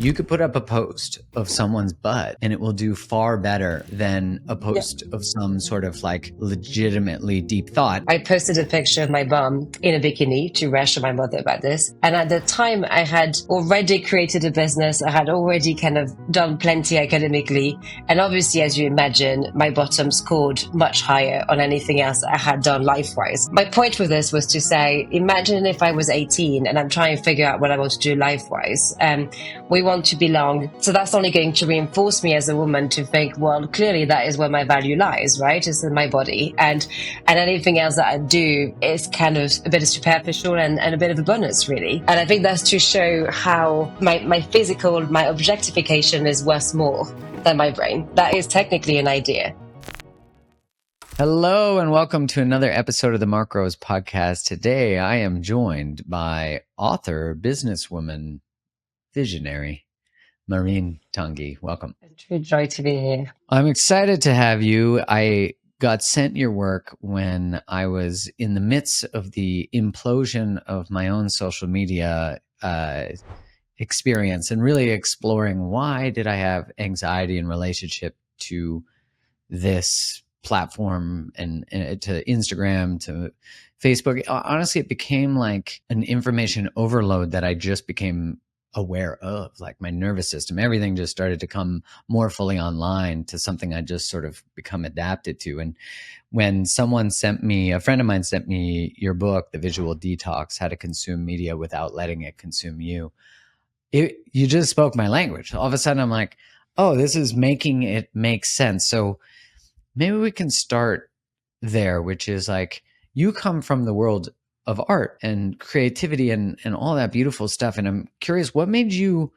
You could put up a post of someone's butt and it will do far better than a post of some sort of like legitimately deep thought. I posted a picture of my bum in a bikini to reassure my mother about this. And at the time, I had already created a business. I had already kind of done plenty academically. And obviously, as you imagine, my bottom scored much higher on anything else I had done life-wise. My point with this was to say, imagine if I was 18 and I'm trying to figure out what I want to do life-wise. We want to belong. So that's only going to reinforce me as a woman to think, well, clearly that is where my value lies, right? It's in my body. And anything else that I do is kind of a bit superficial and a bit of a bonus, really. And I think that's to show how my physical, my objectification is worth more than my brain. That is technically an idea. Hello and welcome to another episode of the Mark Rose podcast. Today I am joined by author, businesswoman, visionary, Maureen Tanguy. Welcome. It's a true joy to be here. I'm excited to have you. I got sent your work when I was in the midst of the implosion of my own social media experience and really exploring why did I have anxiety in relationship to this platform and to Instagram, to Facebook. Honestly, it became like an information overload that I just became aware of, like my nervous system, everything just started to come more fully online to something I just sort of become adapted to. And when a friend of mine sent me your book, The Visual Detox, How to Consume Media Without Letting It Consume You, you just spoke my language. All of a sudden I'm like, oh, this is making it make sense. So maybe we can start there, which is like, you come from the world of art and creativity and all that beautiful stuff. And I'm curious, what made you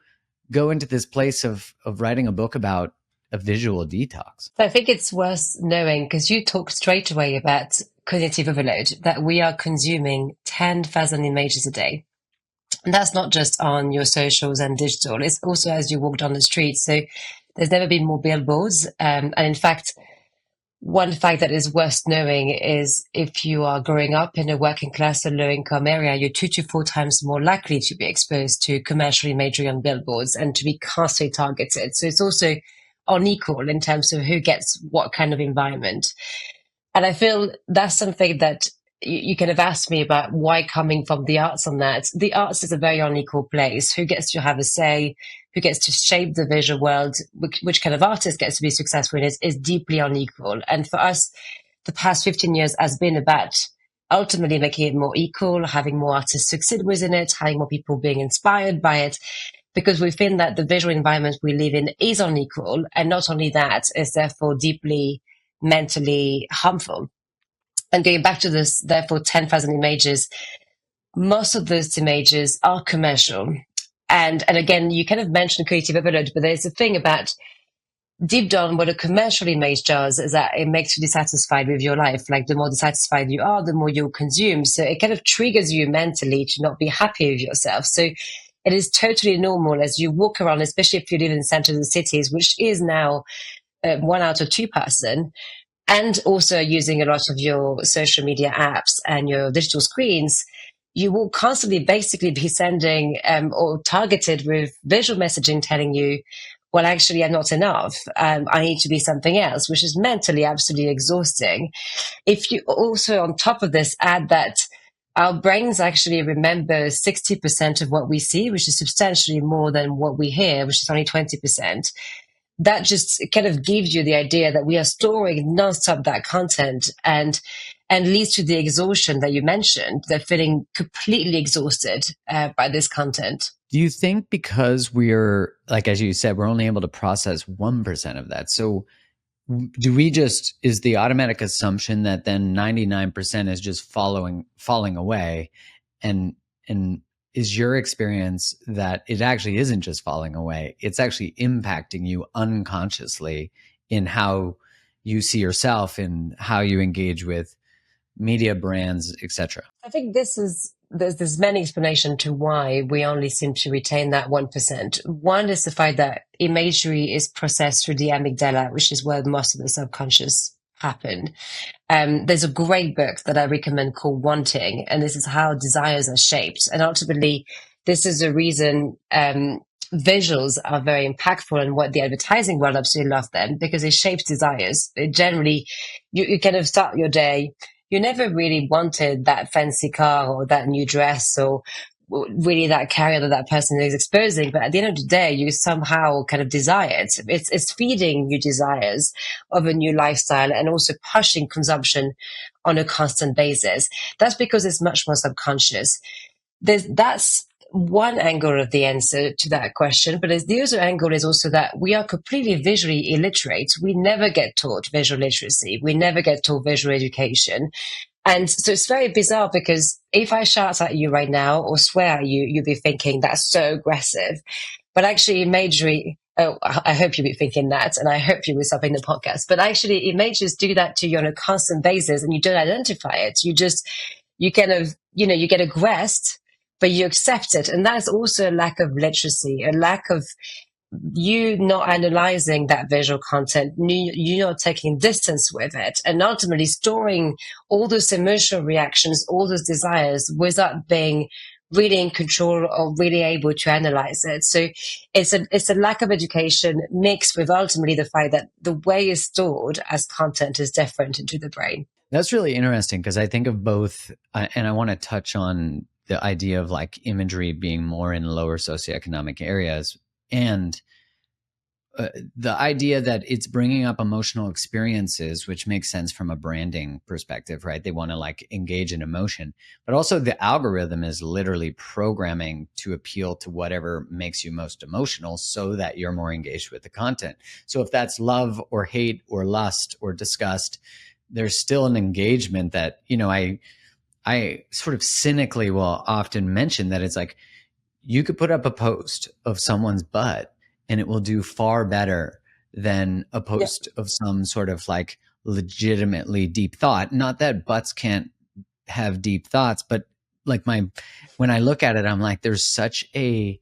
go into this place of writing a book about a visual detox? I think it's worth knowing, because you talked straight away about cognitive overload, that we are consuming 10,000 images a day. And that's not just on your socials and digital, it's also as you walk down the street. So there's never been more billboards. And in fact, one fact that is worth knowing is if you are growing up in a working class or low income area, you're 2 to 4 times more likely to be exposed to commercial imagery on billboards and to be constantly targeted. So it's also unequal in terms of who gets what kind of environment. And I feel that's something that you kind of asked me about, why coming from the arts on that. The arts is a very unequal place. Who gets to have a say? Who gets to shape the visual world? Which kind of artist gets to be successful in is deeply unequal. And for us, the past 15 years has been about ultimately making it more equal, having more artists succeed within it, having more people being inspired by it, because we feel that the visual environment we live in is unequal. And not only that, is therefore deeply mentally harmful. And going back to this, therefore, 10,000 images, most of those images are commercial. And again, you kind of mentioned creative overload, but there's a thing about deep down what a commercial image does is that it makes you dissatisfied with your life. Like the more dissatisfied you are, the more you'll consume. So it kind of triggers you mentally to not be happy with yourself. So it is totally normal as you walk around, especially if you live in the center of the cities, which is now 1 out of 2 person. And also using a lot of your social media apps and your digital screens, you will constantly basically be sending or targeted with visual messaging telling you, well, actually, I'm not enough. I need to be something else, which is mentally absolutely exhausting. If you also, on top of this, add that our brains actually remember 60% of what we see, which is substantially more than what we hear, which is only 20%. That just kind of gives you the idea that we are storing nonstop that content and leads to the exhaustion that you mentioned. They're feeling completely exhausted by this content. Do you think because we're, like, as you said, we're only able to process 1% of that? So is the automatic assumption that then 99% is just falling away? And is your experience that it actually isn't just falling away, it's actually impacting you unconsciously in how you see yourself and how you engage with media brands, etc.? I think there's many explanations to why we only seem to retain that 1%. One is the fact that imagery is processed through the amygdala, which is where most of the subconscious happen. There's a great book that I recommend called Wanting, and this is how desires are shaped. And ultimately, this is the reason visuals are very impactful and what the advertising world absolutely love them because it shapes desires. It generally, you kind of start your day. You never really wanted that fancy car or that new dress or really that carrier that that person is exposing. But at the end of the day, you somehow kind of desire it. It's feeding you desires of a new lifestyle and also pushing consumption on a constant basis. That's because it's much more subconscious. That's one angle of the answer to that question. But the other angle is also that we are completely visually illiterate. We never get taught visual literacy. We never get taught visual education. And so it's very bizarre because if I shout at you right now or swear at you, you'll be thinking that's so aggressive. But actually, Imagery, oh, I hope you'll be thinking that, and I hope you will stop in the podcast. But actually, images do that to you on a constant basis, and you don't identify it. You kind of, you get aggressed, but you accept it. And that's also a lack of literacy, a lack of you not analyzing that visual content, you're not taking distance with it, and ultimately storing all those emotional reactions, all those desires without being really in control or really able to analyze it. So it's a lack of education mixed with ultimately the fact that the way it's stored as content is different into the brain. That's really interesting because I think of both, and I want to touch on the idea of like imagery being more in lower socioeconomic areas, and the idea that it's bringing up emotional experiences, which makes sense from a branding perspective, right? They want to like engage in emotion, but also the algorithm is literally programming to appeal to whatever makes you most emotional so that you're more engaged with the content. So if that's love or hate or lust or disgust, there's still an engagement that, I sort of cynically will often mention that it's like, you could put up a post of someone's butt and it will do far better than a post of some sort of like legitimately deep thought. Not that butts can't have deep thoughts, but like when I look at it, I'm like, it's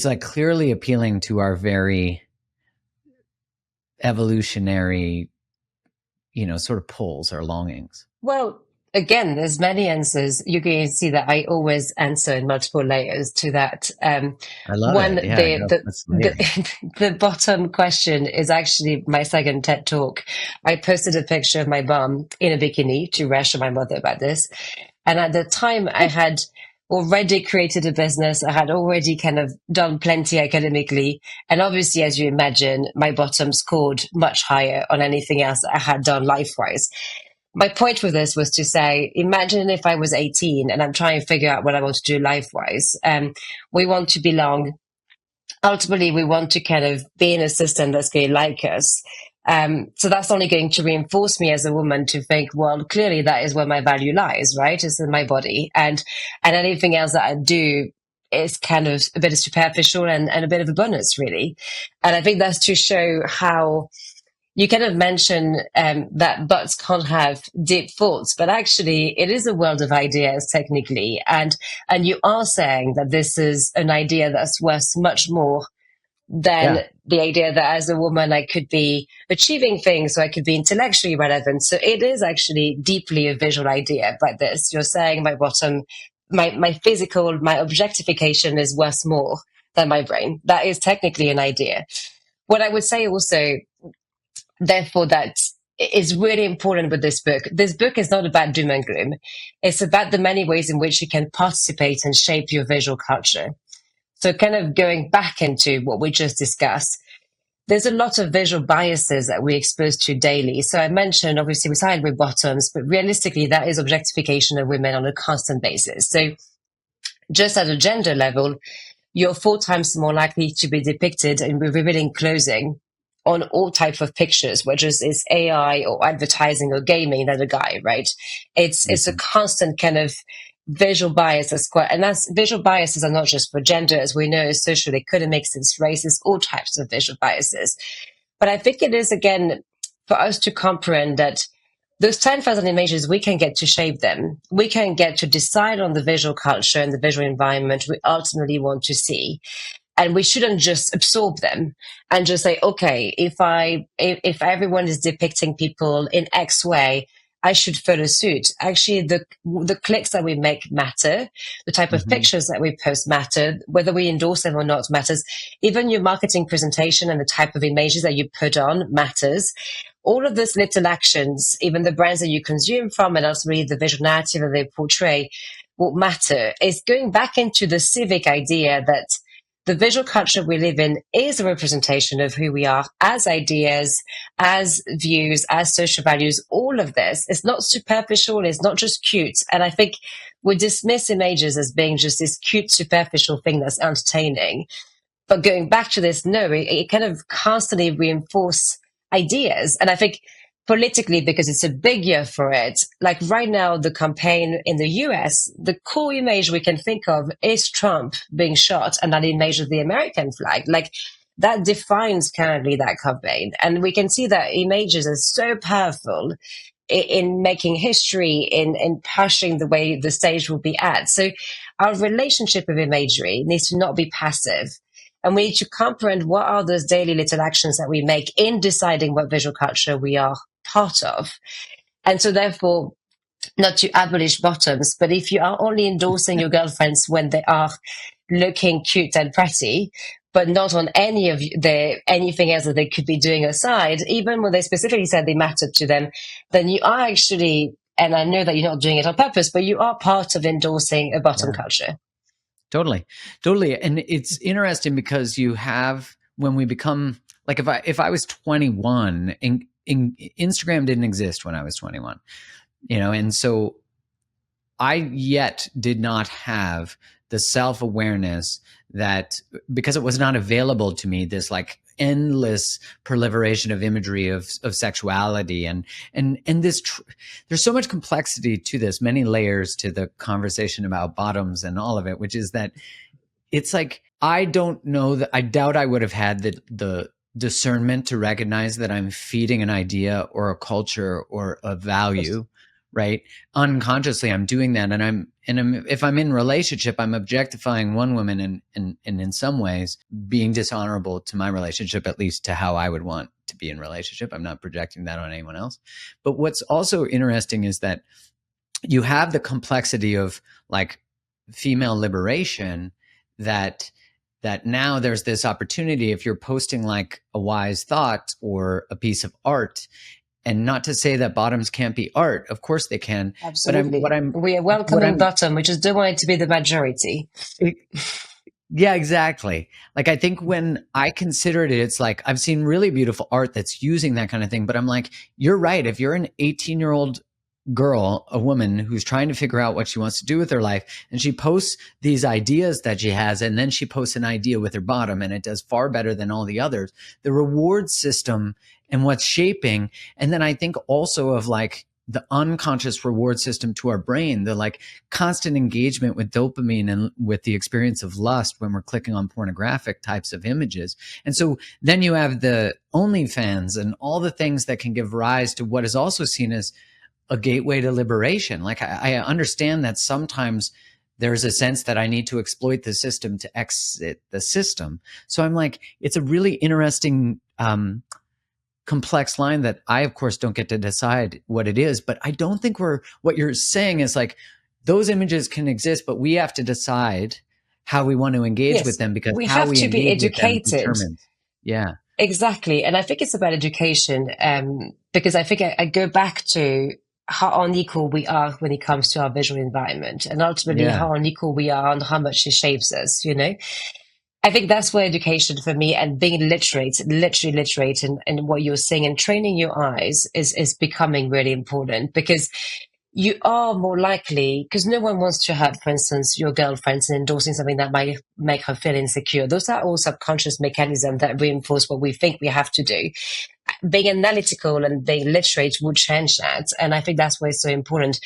like clearly appealing to our very evolutionary, sort of pulls or longings. Well, again, there's many answers. You can see that I always answer in multiple layers to that. I love it. Yeah, the bottom question is actually my second TED talk. I posted a picture of my bum in a bikini to reassure my mother about this. And at the time, I had already created a business. I had already kind of done plenty academically. And obviously, as you imagine, my bottom scored much higher on anything else I had done life-wise. My point with this was to say, imagine if I was 18 and I'm trying to figure out what I want to do life-wise. We want to belong. Ultimately, we want to kind of be in a system that's going to like us. So that's only going to reinforce me as a woman to think, well, clearly that is where my value lies, right? It's in my body. And anything else that I do is kind of a bit of superficial and a bit of a bonus, really. And I think that's to show how you kind of mention that butts can't have deep thoughts, but actually it is a world of ideas technically. And you are saying that this is an idea that's worth much more than the idea that as a woman, I could be achieving things, or I could be intellectually relevant. So it is actually deeply a visual idea like this. You're saying my bottom, my physical, my objectification is worth more than my brain. That is technically an idea. What I would say also, therefore, that is really important with this book. This book is not about doom and gloom. It's about the many ways in which you can participate and shape your visual culture. So kind of going back into what we just discussed, there's a lot of visual biases that we're exposed to daily. So I mentioned, obviously, we started with bottoms, but realistically, that is objectification of women on a constant basis. So just at a gender level, you're 4 times more likely to be depicted in revealing clothing on all types of pictures, whether it's AI or advertising or gaming, than a guy, right? It's a constant kind of visual bias and that's visual biases are not just for gender, as we know, social, economic, since races, all types of visual biases. But I think it is, again, for us to comprehend that those 10,000 images, we can get to shape them. We can get to decide on the visual culture and the visual environment we ultimately want to see. And we shouldn't just absorb them and just say, okay, if everyone is depicting people in X way, I should follow suit. Actually, the clicks that we make matter. The type of Mm-hmm. pictures that we post matter. Whether we endorse them or not matters. Even your marketing presentation and the type of images that you put on matters. All of those little actions, even the brands that you consume from, and ultimately the visual narrative that they portray, will matter. It's going back into the civic idea that the visual culture we live in is a representation of who we are as ideas, as views, as social values. All of this is not superficial. It's not just cute. And I think we dismiss images as being just this cute, superficial thing that's entertaining. But going back to this, no, it kind of constantly reinforce ideas. And I think politically, because it's a big year for it, like right now, the campaign in the US, the core image we can think of is Trump being shot and that image of the American flag. Like that defines currently that campaign. And we can see that images are so powerful in making history, in pushing the way the stage will be at. So our relationship with imagery needs to not be passive. And we need to comprehend what are those daily little actions that we make in deciding what visual culture we are part of. And so therefore, not to abolish bottoms, but if you are only endorsing your girlfriends when they are looking cute and pretty, but not on any of anything else that they could be doing aside, even when they specifically said they mattered to them, then you are actually, and I know that you're not doing it on purpose, but you are part of endorsing a bottom culture. Totally. And it's interesting because you have, when we become, like if I was 21, Instagram didn't exist when I was 21, and so I yet did not have the self-awareness that, because it was not available to me, this like endless proliferation of imagery of sexuality and this there's so much complexity to this, many layers to the conversation about bottoms and all of it, which is that it's like, I don't know that, I doubt I would have had the discernment to recognize that I'm feeding an idea or a culture or a value, right? Unconsciously I'm doing that, and if I'm in relationship, I'm objectifying one woman and in some ways being dishonorable to my relationship, at least to how I would want to be in relationship. I'm not projecting that on anyone else. But what's also interesting is that you have the complexity of like female liberation, that now there's this opportunity, if you're posting like a wise thought or a piece of art. And not to say that bottoms can't be art. Of course they can. Absolutely. But we are welcoming bottom. We just don't want it to be the majority. Yeah, exactly. Like, I think when I considered it, it's like, I've seen really beautiful art that's using that kind of thing. But I'm like, you're right. If you're an 18-year-old girl, a woman who's trying to figure out what she wants to do with her life, and she posts these ideas that she has, and then she posts an idea with her bottom, and it does far better than all the others, the reward system and what's shaping. And then I think also of like the unconscious reward system to our brain, the like constant engagement with dopamine and with the experience of lust when we're clicking on pornographic types of images. And so then you have the OnlyFans and all the things that can give rise to what is also seen as a gateway to liberation. Like, I understand that sometimes there's a sense that I need to exploit the system to exit the system. So I'm like, it's a really interesting, complex line that I, of course, don't get to decide what it is. But I don't think what you're saying is like, those images can exist, but we have to decide how we want to engage with them, because we how have we to be engage with them educated. determines. Yeah. Exactly. And I think it's about education, because I think I go back to how unequal we are when it comes to our visual environment, and ultimately how unequal we are and how much it shapes us, I think that's where education for me, and being literally literate in what you're saying and training your eyes is becoming really important, because you are more likely, because no one wants to hurt, for instance, your girlfriends and endorsing something that might make her feel insecure. Those are all subconscious mechanisms that reinforce what we think we have to do. Being analytical and being literate will change that. And I think that's why it's so important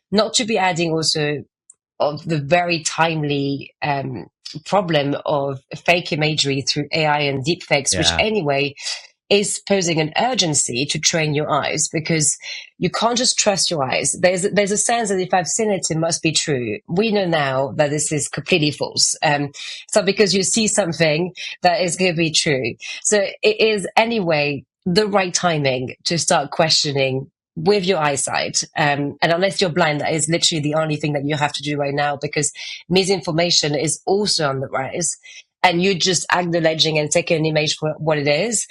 not to be adding also of the very timely problem of fake imagery through AI and deepfakes, which anyway is posing an urgency to train your eyes, because you can't just trust your eyes. There's a sense that if I've seen it, it must be true. We know now that this is completely false. So because you see something, that is going to be true. So it is anyway the right timing to start questioning with your eyesight. And unless you're blind, that is literally the only thing that you have to do right now, because misinformation is also on the rise. And you just acknowledging and taking an image for what it is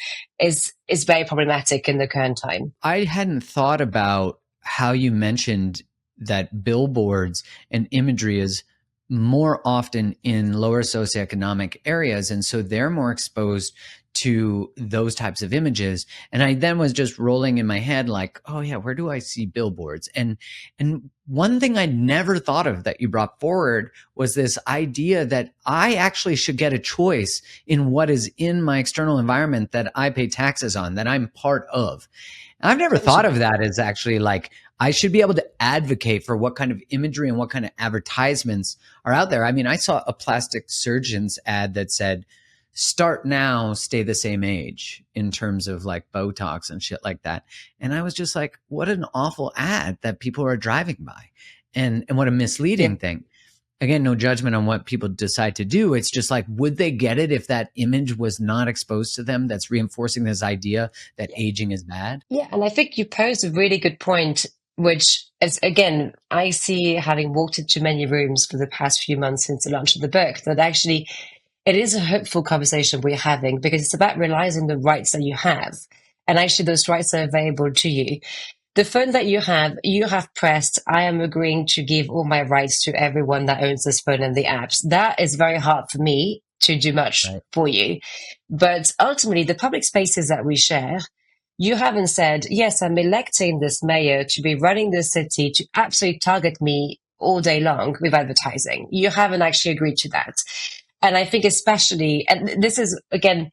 very problematic in the current time. I hadn't thought about how you mentioned that billboards and imagery is more often in lower socioeconomic areas. And so they're more exposed to those types of images. And I then was just rolling in my head like, oh yeah, where do I see billboards? And one thing I never thought of that you brought forward was this idea that I actually should get a choice in what is in my external environment that I pay taxes on, that I'm part of. I've never thought of that as actually like, I should be able to advocate for what kind of imagery and what kind of advertisements are out there. I mean, I saw a plastic surgeon's ad that said, start now, stay the same age, in terms of like Botox and shit like that. And I was just like, what an awful ad that people are driving by, and what a misleading thing. Again, no judgment on what people decide to do. It's just like, would they get it if that image was not exposed to them? That's reinforcing this idea that aging is bad. Yeah. And I think you posed a really good point, which is, again, I see, having walked into many rooms for the past few months since the launch of the book, that actually it is a hopeful conversation we're having, because it's about realizing the rights that you have. And actually those rights are available to you. The phone that you have pressed, I am agreeing to give all my rights to everyone that owns this phone and the apps. That is very hard for me to do much for you. But ultimately, the public spaces that we share, you haven't said, yes, I'm electing this mayor to be running this city to absolutely target me all day long with advertising. You haven't actually agreed to that. And I think especially, and this is, again,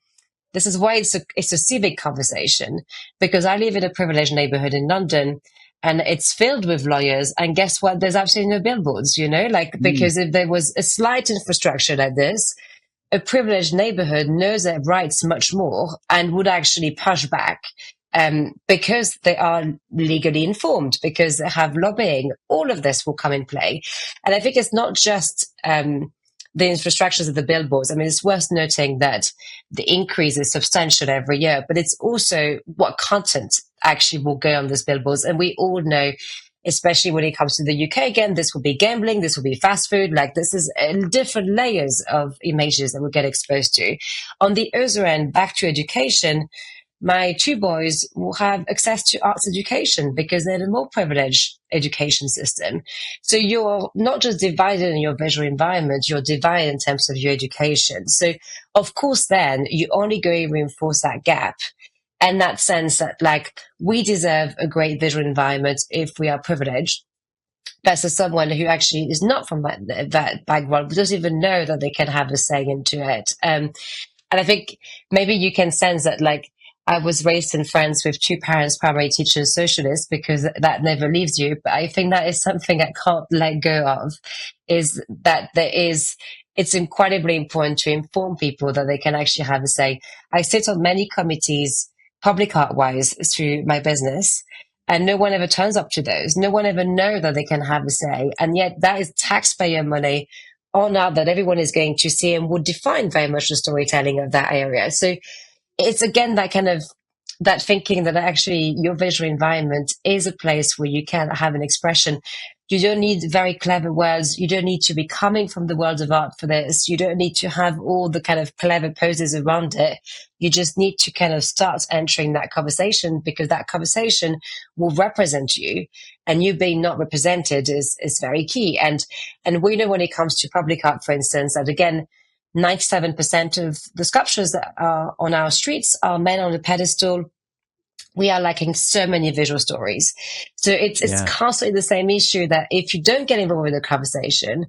this is why it's a civic conversation, because I live in a privileged neighborhood in London and it's filled with lawyers. And guess what? There's absolutely no billboards, because if there was a slight infrastructure like this, a privileged neighborhood knows their rights much more and would actually push back. Because they are legally informed, because they have lobbying, all of this will come in play. And I think it's not just the infrastructures of the billboards. I mean, it's worth noting that the increase is substantial every year, but it's also what content actually will go on these billboards. And we all know, especially when it comes to the UK, again, this will be gambling, this will be fast food. Like, this is different layers of images that we get exposed to. On the other end, back to education, my two boys will have access to arts education because they're the more privileged education system. So you're not just divided in your visual environment, you're divided in terms of your education. So of course, then you only go and reinforce that gap. And that sense that, like, we deserve a great visual environment if we are privileged, versus someone who actually is not from that background, but doesn't even know that they can have a say into it. And I think maybe you can sense that, like, I was raised in France with two parents, primary teachers, socialists, because that never leaves you. But I think that is something I can't let go of, is that it's incredibly important to inform people that they can actually have a say. I sit on many committees, public art wise, through my business, and no one ever turns up to those. No one ever knows that they can have a say. And yet that is taxpayer money on art that everyone is going to see and would define very much the storytelling of that area. So it's, again, that kind of that thinking that actually your visual environment is a place where you can have an expression. You don't need very clever words. You don't need to be coming from the world of art for this. You don't need to have all the kind of clever poses around it. You just need to kind of start entering that conversation, because that conversation will represent you, and you being not represented is very key. And we know when it comes to public art, for instance, that, again, 97% of the sculptures that are on our streets are men on a pedestal. We are lacking so many visual stories. So it's constantly the same issue, that if you don't get involved in the conversation,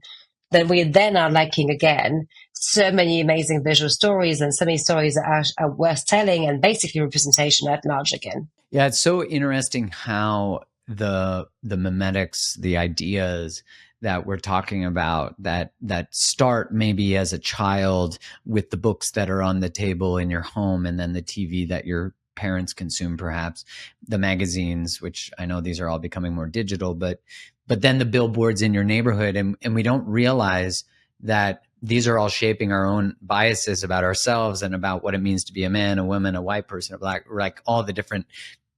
then we then are lacking, again, so many amazing visual stories, and so many stories that are worth telling, and basically representation at large again. Yeah, it's so interesting how the memetics, the ideas that we're talking about, that start maybe as a child with the books that are on the table in your home, and then the TV that your parents consume, perhaps the magazines, which I know these are all becoming more digital, but then the billboards in your neighborhood, and we don't realize that these are all shaping our own biases about ourselves and about what it means to be a man, a woman, a white person, a black, like all the different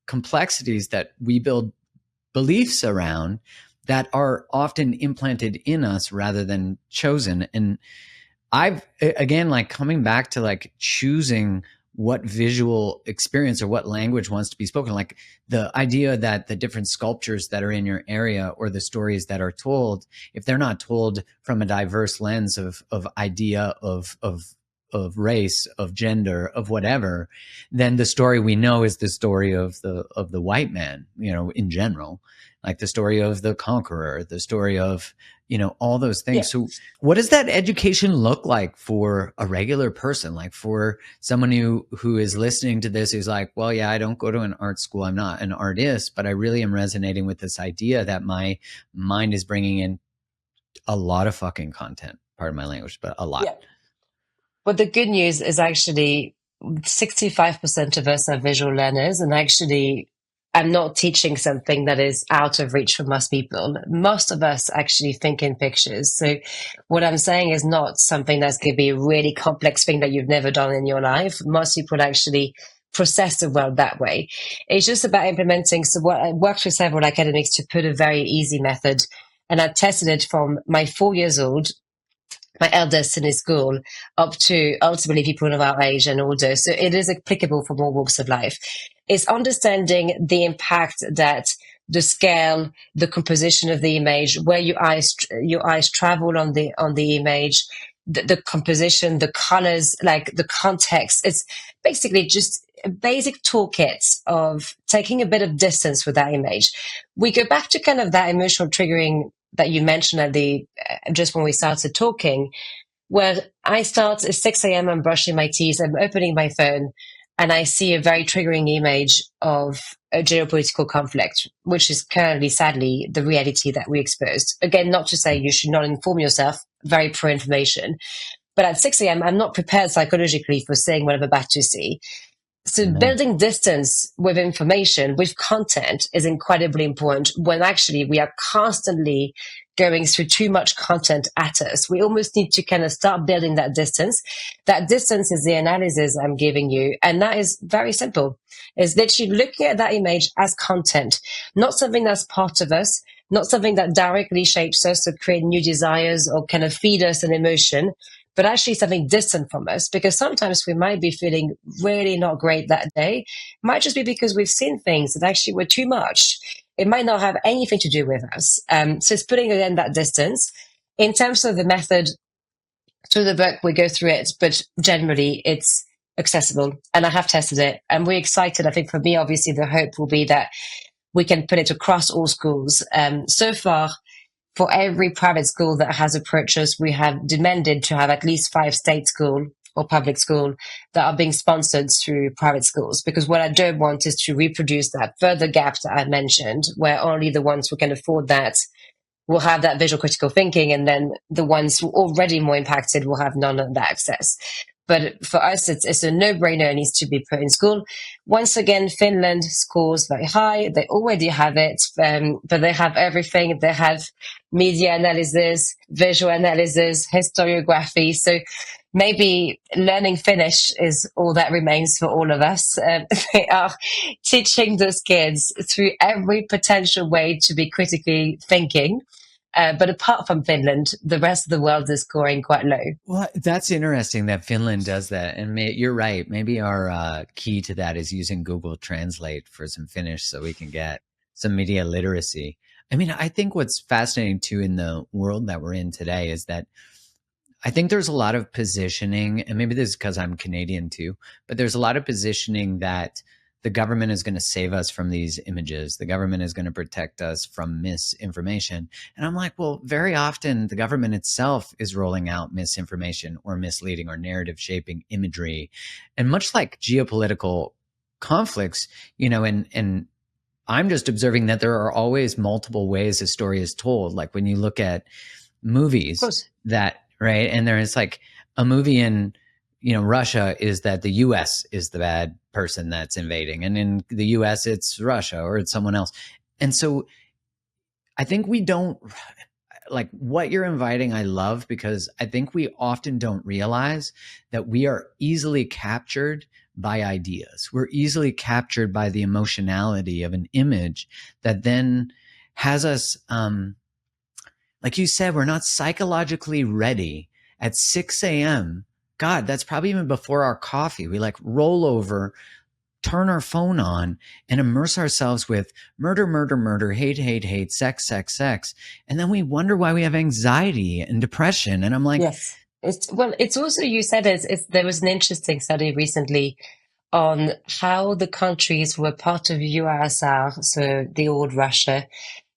complexities that we build beliefs around that are often implanted in us rather than chosen. And I've, again, like coming back to like choosing what visual experience or what language wants to be spoken, like the idea that the different sculptures that are in your area or the stories that are told, if they're not told from a diverse lens of idea of race, of gender, of whatever, then the story we know is the story of the white man, you know, in general, like the story of the conqueror, the story of, you know, all those things. Yeah. So what does that education look like for a regular person? Like for someone who is listening to this, who's like, well, yeah, I don't go to an art school. I'm not an artist, but I really am resonating with this idea that my mind is bringing in a lot of fucking content, pardon my language, but a lot. Yeah. But the good news is actually 65% of us are visual learners, and actually I'm not teaching something that is out of reach for most people. Most of us actually think in pictures. So what I'm saying is not something that's going to be a really complex thing that you've never done in your life. Most people actually process the world that way. It's just about implementing. So what I worked with several academics to put a very easy method, and I tested it from my 4 years old, my eldest in his school, up to ultimately people of our age and older. So it is applicable for all walks of life. It's understanding the impact that the scale, the composition of the image, where your eyes travel on the image, the composition, the colors, like the context. It's basically just a basic toolkit of taking a bit of distance with that image. We go back to kind of that emotional triggering that you mentioned at the just when we started talking, where I start at 6 a.m. I'm brushing my teeth, I'm opening my phone, and I see a very triggering image of a geopolitical conflict, which is currently, sadly, the reality that we exposed. Again, not to say you should not inform yourself, very pro information, but at 6 a.m. I'm not prepared psychologically for seeing what I'm about to see. So building distance with information, with content is incredibly important when actually we are constantly going through too much content at us. We almost need to kind of start building that distance. That distance is the analysis I'm giving you. And that is very simple. It's literally looking at that image as content, not something that's part of us, not something that directly shapes us or create new desires or kind of feed us an emotion, but actually something distant from us, because sometimes we might be feeling really not great that day. It might just be because we've seen things that actually were too much. It might not have anything to do with us. So it's putting again that distance. In terms of the method, through the book, we go through it, but generally it's accessible, and I have tested it, and we're excited. I think for me, obviously, the hope will be that we can put it across all schools. So far, for every private school that has approached us, we have demanded to have at least 5 state school or public school that are being sponsored through private schools. Because what I don't want is to reproduce that further gap that I mentioned, where only the ones who can afford that will have that visual critical thinking, and then the ones who are already more impacted will have none of that access. But for us, it's a no-brainer. It needs to be put in school. Once again, Finland scores very high. They already have it, but they have everything. They have media analysis, visual analysis, historiography. So maybe learning Finnish is all that remains for all of us. They are teaching those kids through every potential way to be critically thinking. But apart from Finland, the rest of the world is scoring quite low. Well, that's interesting that Finland does that. And you're right. Maybe our key to that is using Google Translate for some Finnish so we can get some media literacy. I mean, I think what's fascinating too in the world that we're in today is that I think there's a lot of positioning, and maybe this is because I'm Canadian too, but there's a lot of positioning that the government is going to save us from these images. The government is going to protect us from misinformation. And I'm like, well, very often the government itself is rolling out misinformation or misleading or narrative shaping imagery. And much like geopolitical conflicts, you know, and I'm just observing that there are always multiple ways a story is told. Like when you look at movies that, right, and there is like a movie in, you know, Russia is that the US is the bad person that's invading. And in the US, it's Russia or it's someone else. And so I think we don't, like what you're inviting, I love, because I think we often don't realize that we are easily captured by ideas. We're easily captured by the emotionality of an image that then has us, like you said, we're not psychologically ready at 6 a.m. God, that's probably even before our coffee. We like roll over, turn our phone on, and immerse ourselves with murder, murder, murder, hate, hate, hate, sex, sex, sex. And then we wonder why we have anxiety and depression. And I'm like, Yes. It's also, you said there was an interesting study recently on how the countries who were part of USSR, so the old Russia,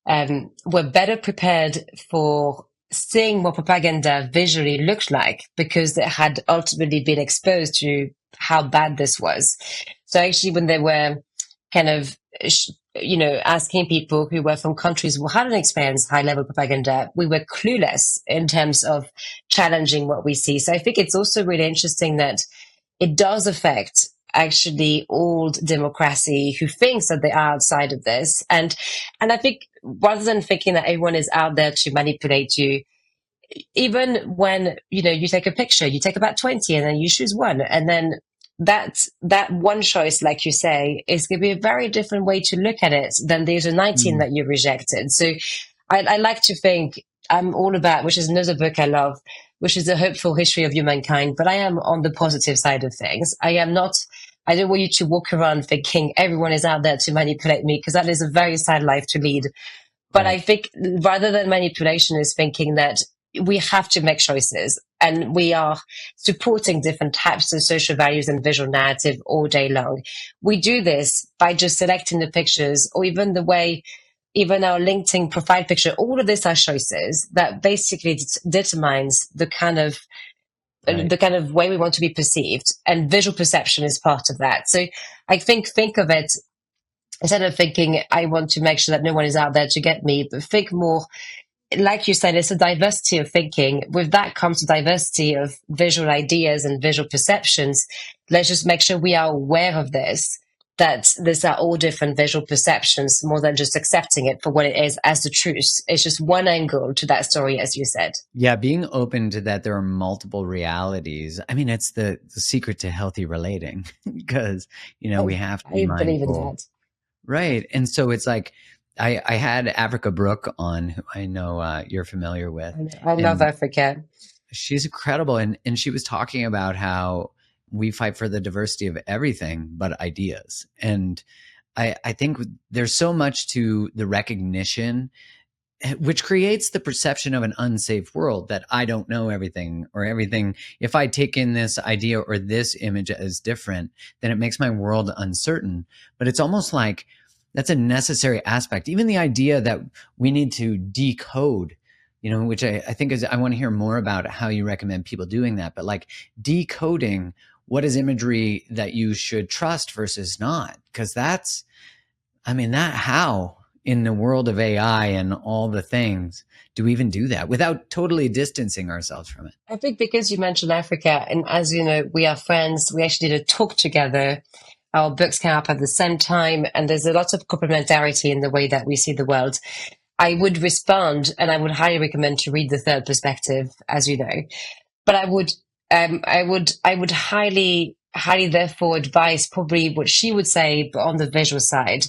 were better prepared for seeing what propaganda visually looked like because they had ultimately been exposed to how bad this was. So actually, when they were kind of, asking people who were from countries who hadn't experienced high level propaganda, we were clueless in terms of challenging what we see. So I think it's also really interesting that it does affect actually old democracy who thinks that they are outside of this. And I think rather than thinking that everyone is out there to manipulate you, even when, you take a picture, you take about 20 and then you choose one. And then that one choice, like you say, is going to be a very different way to look at it than there's a 19 that you rejected. So I like to think I'm all about, which is another book I love, which is A Hopeful History of Humankind, but I am on the positive side of things. I don't want you to walk around thinking everyone is out there to manipulate me, because that is a very sad life to lead. But right. I think rather than manipulation is thinking that we have to make choices, and we are supporting different types of social values and visual narrative all day long. We do this by just selecting the pictures, or even the way, even our LinkedIn profile picture. All of this are choices that basically determines the kind of way we want to be perceived, and visual perception is part of that. So I think of it, instead of thinking I want to make sure that no one is out there to get me, but think more, like you said, it's a diversity of thinking. With that comes a diversity of visual ideas and visual perceptions. Let's just make sure we are aware of this, that these are all different visual perceptions, more than just accepting it for what it is as the truth. It's just one angle to that story, as you said. Yeah, being open to that there are multiple realities. I mean, it's the secret to healthy relating, because, we have to be mindful. I believe in that. Right. And so it's like, I had Africa Brooke on, who I know you're familiar with. I love Africa. She's incredible. And she was talking about how we fight for the diversity of everything but ideas. And I think there's so much to the recognition, which creates the perception of an unsafe world, that I don't know everything, or everything. If I take in this idea or this image as different, then it makes my world uncertain. But it's almost like that's a necessary aspect. Even the idea that we need to decode, which I think is, I want to hear more about how you recommend people doing that, but like decoding what is imagery that you should trust versus not. Because how in the world of AI and all the things do we even do that without totally distancing ourselves from it? I think because you mentioned Africa, and as you know, we are friends, we actually did a talk together. Our books came up at the same time, and there's a lot of complementarity in the way that we see the world. I would respond, and I would highly recommend to read The Third Perspective, as you know. But I would highly therefore advise probably what she would say, but on the visual side,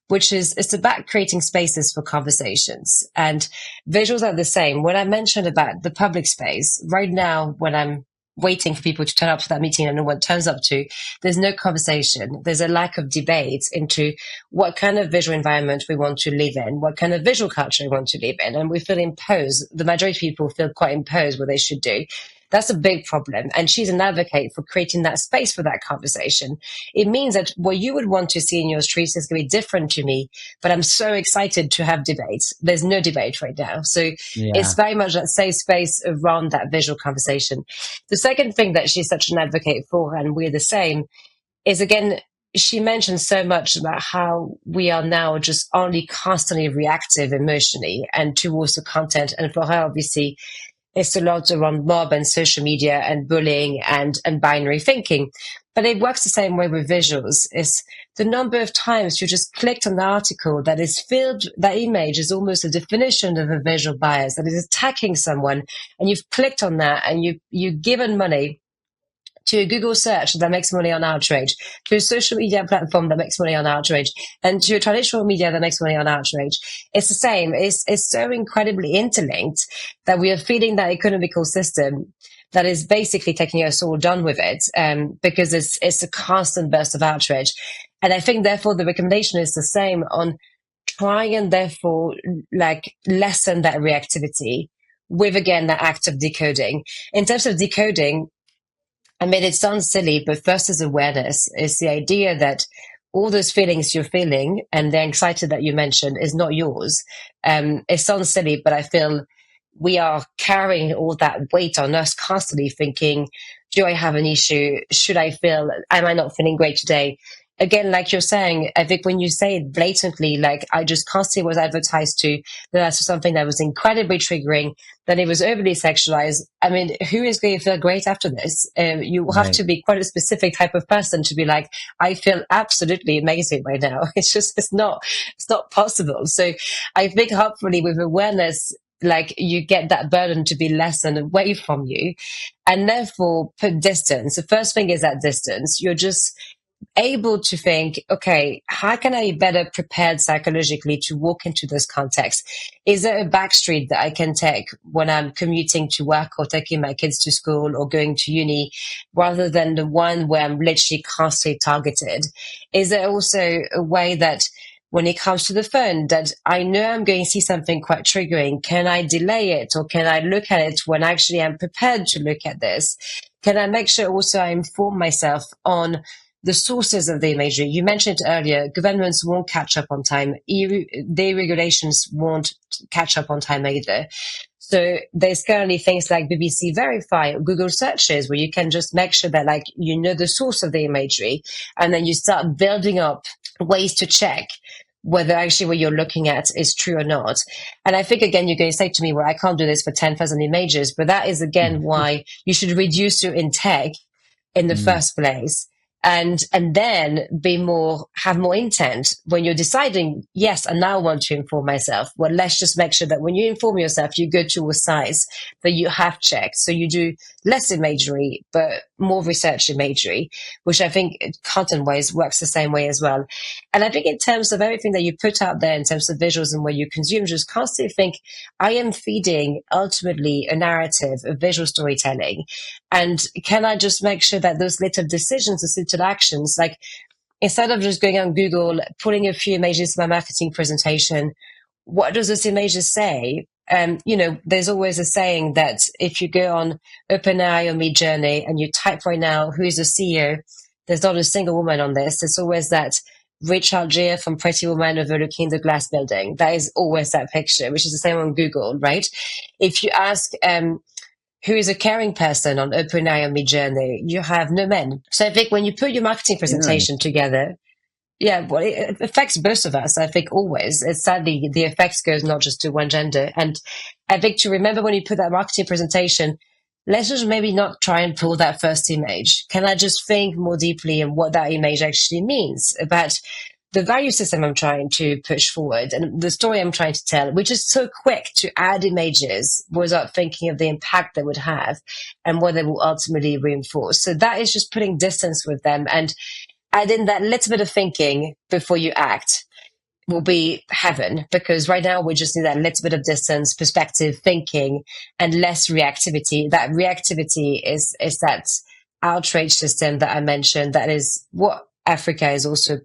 which is it's about creating spaces for conversations. And visuals are the same. When I mentioned about the public space, right now, when I'm waiting for people to turn up for that meeting and no one turns up to, there's no conversation. There's a lack of debate into what kind of visual environment we want to live in, what kind of visual culture we want to live in. And we feel imposed. The majority of people feel quite imposed what they should do. That's a big problem. And she's an advocate for creating that space for that conversation. It means that what you would want to see in your streets is going to be different to me, but I'm so excited to have debates. There's no debate right now. So It's very much that safe space around that visual conversation. The second thing that she's such an advocate for, and we're the same, is again, she mentioned so much about how we are now just only constantly reactive emotionally and towards the content. And for her, obviously, it's a lot around mob and social media and bullying and binary thinking. But it works the same way with visuals. It's the number of times you just clicked on the article that is filled, that image is almost a definition of a visual bias, that is attacking someone, and you've clicked on that and you've given money to a Google search that makes money on outrage, to a social media platform that makes money on outrage, and to a traditional media that makes money on outrage. It's the same. It's so incredibly interlinked that we are feeding that economical system that is basically taking us all done with it, because it's a constant burst of outrage. And I think, therefore, the recommendation is the same on trying and therefore like lessen that reactivity with, again, that act of decoding. In terms of decoding, I mean, it sounds silly, but first is awareness. Is the idea that all those feelings you're feeling and the anxiety that you mentioned is not yours. It sounds silly, but I feel we are carrying all that weight on us constantly thinking, do I have an issue? Am I not feeling great today? Again, like you're saying, I think when you say it blatantly, like I just constantly was advertised to, that that's something that was incredibly triggering, that it was overly sexualized. I mean, who is going to feel great after this? You have to be quite a specific type of person to be like, I feel absolutely amazing right now. It's not possible. So I think hopefully with awareness, like you get that burden to be lessened away from you, and therefore put distance. The first thing is that distance. You're just able to think, okay, how can I be better prepared psychologically to walk into this context? Is there a back street that I can take when I'm commuting to work or taking my kids to school or going to uni, rather than the one where I'm literally constantly targeted? Is there also a way that when it comes to the phone, that I know I'm going to see something quite triggering, can I delay it, or can I look at it when actually I'm prepared to look at this? Can I make sure also I inform myself on the sources of the imagery? You mentioned earlier, governments won't catch up on time. Their regulations won't catch up on time either. So there's currently things like BBC Verify, Google searches, where you can just make sure that like you know the source of the imagery, and then you start building up ways to check whether actually what you're looking at is true or not. And I think, again, you're going to say to me, well, I can't do this for 10,000 images, but that is, again, why you should reduce your intake in the first place. And then have more intent when you're deciding, yes, I now want to inform myself. Well, let's just make sure that when you inform yourself, you go to a site that you have checked. So you do less imagery, but more research imagery, which I think content-wise works the same way as well. And I think in terms of everything that you put out there, in terms of visuals and what you consume, just constantly think, I am feeding ultimately a narrative of visual storytelling. And can I just make sure that those little decisions, those little actions, like instead of just going on Google, putting a few images to my marketing presentation, what does those images say? There's always a saying that if you go on OpenAI or Midjourney and you type right now, who is the CEO, there's not a single woman on this. It's always that Richard Gere from Pretty Woman overlooking the glass building. That is always that picture, which is the same on Google, right? If you ask, who is a caring person on OpenAI or Midjourney, you have no men. So I think when you put your marketing presentation together, well, it affects both of us, I think, always. It's sadly, the effects goes not just to one gender. And I think to remember when you put that marketing presentation, let's just maybe not try and pull that first image. Can I just think more deeply on what that image actually means about the value system I'm trying to push forward and the story I'm trying to tell, which is so quick to add images without thinking of the impact they would have and what they will ultimately reinforce. So that is just putting distance with them and adding that little bit of thinking before you act will be heaven, because right now we just need that little bit of distance, perspective, thinking, and less reactivity. That reactivity is that outrage system that I mentioned. That is what Africa is also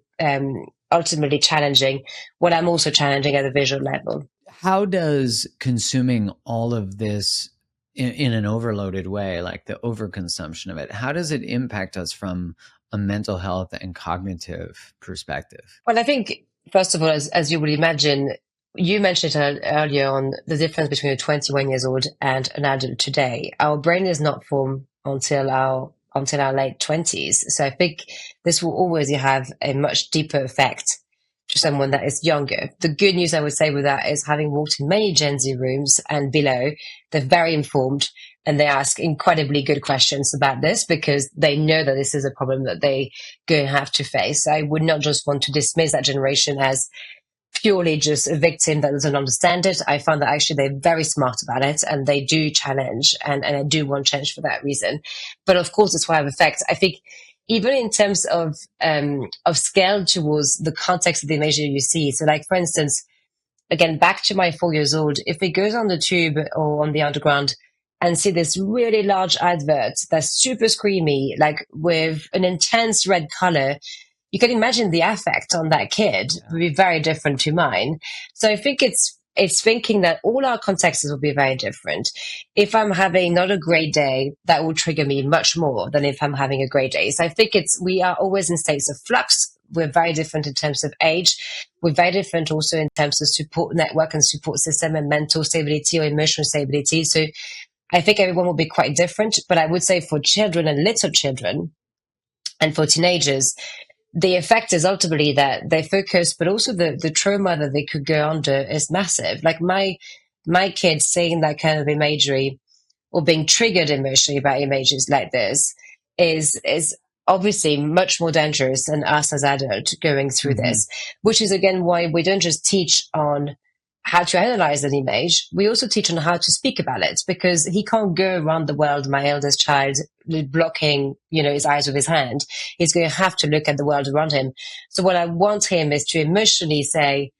ultimately challenging, what I'm also challenging at a visual level. How does consuming all of this in an overloaded way, like the overconsumption of it, how does it impact us from a mental health and cognitive perspective? Well, I think, first of all, as you would imagine, you mentioned earlier on the difference between a 21 years old and an adult today. Our brain is not formed until our late 20s. So I think this will always have a much deeper effect to someone that is younger. The good news I would say with that is, having walked in many Gen Z rooms and below, they're very informed, and they ask incredibly good questions about this because they know that this is a problem that they going to have to face. I would not just want to dismiss that generation as purely just a victim that doesn't understand it. I found that actually they're very smart about it and they do challenge, and I do want change for that reason. But of course, it's why I have effects. I think even in terms of scale towards the context of the image you see. So like, for instance, again, back to my 4 years old, if he goes on the tube or on the underground and see this really large advert that's super screamy, like with an intense red color, you can imagine the effect on that kid would be very different to mine. So I think it's thinking that all our contexts will be very different. If I'm having not a great day, that will trigger me much more than if I'm having a great day. So I think we are always in states of flux. We're very different in terms of age. We're very different also in terms of support network and support system and mental stability or emotional stability. So I think everyone will be quite different. But I would say for children and little children and for teenagers, the effect is ultimately that they focus, but also the trauma that they could go under is massive. Like my kids seeing that kind of imagery or being triggered emotionally by images like this is obviously much more dangerous than us as adults going through this, which is again why we don't just teach on how to analyze an image. We also teach on how to speak about it, because he can't go around the world, my eldest child, blocking, his eyes with his hand. He's going to have to look at the world around him. So what I want him is to emotionally say,